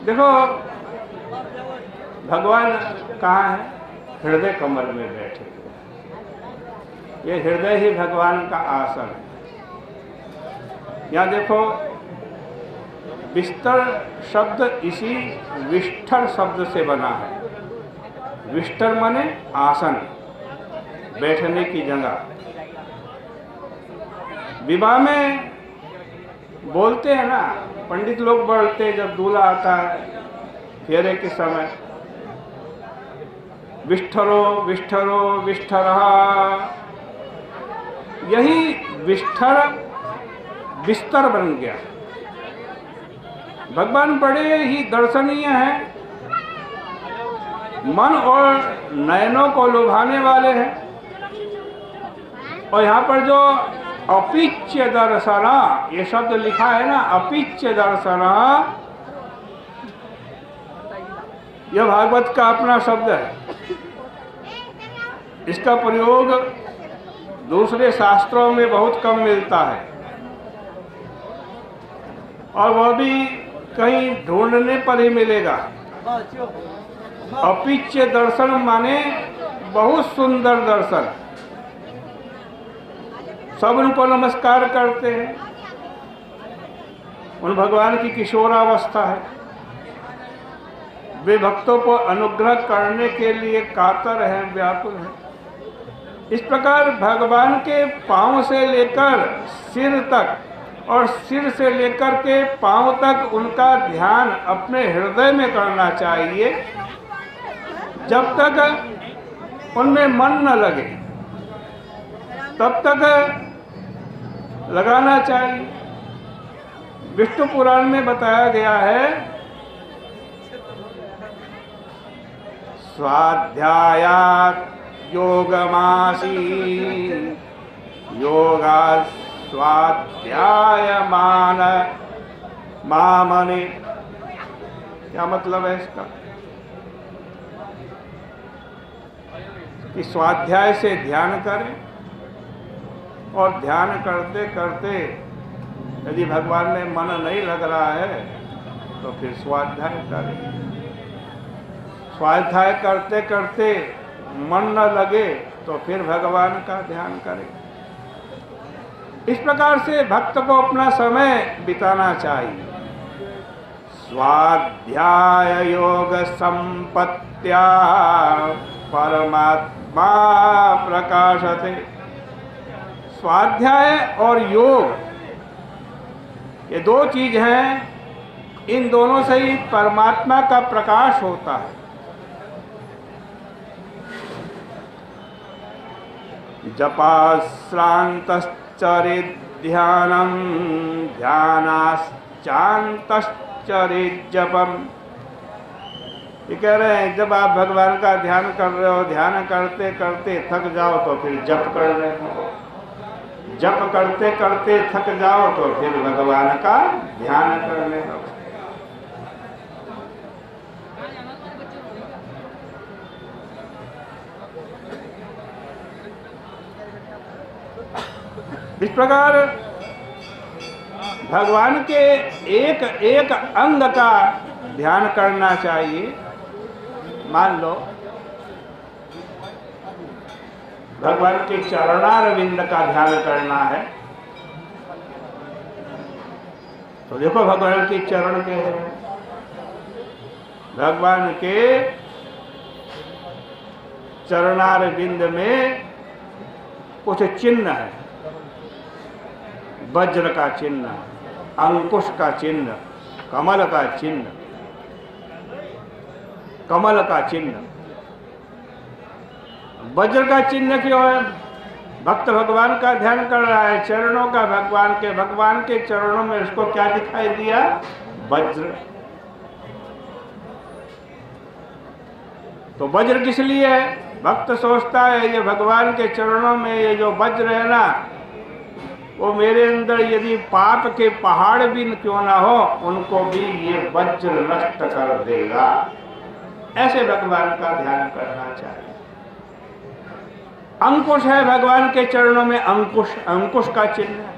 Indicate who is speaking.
Speaker 1: देखो भगवान कहाँ है? हृदय कमल में बैठे। ये हृदय ही भगवान का आसन है। यहाँ देखो बिस्तर शब्द इसी विष्ठर शब्द से बना है। विष्ठर माने आसन, बैठने की जगह। विवाह में बोलते हैं ना, पंडित लोग बोलते हैं जब दूल्हा आता है फेरे के समय, विष्ठरो विष्ठरो विष्ठरः। यही विष्ठर बिस्तर बन गया। भगवान बड़े ही दर्शनीय हैं, मन और नयनों को लुभाने वाले हैं। और यहाँ पर जो अपिच्य दर्शना, ये शब्द लिखा है ना, अपिच्य दर्शना, यह भागवत का अपना शब्द है। इसका प्रयोग दूसरे शास्त्रों में बहुत कम मिलता है, और वह भी कहीं ढूंढने पर ही मिलेगा। अपिच्य दर्शन माने बहुत सुंदर दर्शन। सब उनको नमस्कार करते हैं। उन भगवान की किशोरावस्था है। वे भक्तों को अनुग्रह करने के लिए कातर हैं, व्याकुल हैं। इस प्रकार भगवान के पांव से लेकर सिर तक और सिर से लेकर के पांव तक उनका ध्यान अपने हृदय में करना चाहिए। जब तक उनमें मन न लगे तब तक लगाना चाहिए। विष्णु पुराण में बताया गया है, स्वाध्यायात् योगमासी योगा स्वाध्याय मान मामने। क्या मतलब है इसका? कि स्वाध्याय से ध्यान करें, और ध्यान करते करते यदि भगवान में मन नहीं लग रहा है तो फिर स्वाध्याय करें। स्वाध्याय करते करते मन न लगे तो फिर भगवान का ध्यान करें। इस प्रकार से भक्त को अपना समय बिताना चाहिए। स्वाध्याय योग संपत्त्या परमात्मा प्रकाशते। स्वाध्याय और योग ये दो चीज हैं, इन दोनों से ही परमात्मा का प्रकाश होता है। जपाश्रान्तश्चरेत् ध्यानं ध्यानाश्चान्तश्चरेत् जपम्। ये कह रहे हैं जब आप भगवान का ध्यान कर रहे हो, ध्यान करते करते थक जाओ तो फिर जप कर रहे हो, जप करते करते थक जाओ तो फिर भगवान का ध्यान कर रहे हो। इस प्रकार भगवान के एक एक अंग का ध्यान करना चाहिए। मान लो भगवान के चरणारविंद का ध्यान करना है, तो देखो भगवान के चरण के हैं। भगवान के चरणारविंद में कुछ चिन्ह है। वज्र का चिन्ह, अंकुश का चिन्ह, कमल का चिन्ह, कमल का चिन्ह। वज्र का चिन्ह क्यों है? भक्त भगवान का ध्यान कर रहा है, चरणों का भगवान के चरणों में उसको क्या दिखाई दिया? वज्र। तो वज्र किस लिए है? भक्त सोचता है ये भगवान के चरणों में ये जो वज्र है ना, वो मेरे अंदर यदि पाप के पहाड़ भी क्यों ना हो, उनको भी ये वज्र नष्ट कर देगा। ऐसे भगवान का ध्यान करना चाहिए। अंकुश है भगवान के चरणों में, अंकुश, अंकुश का चिन्ह।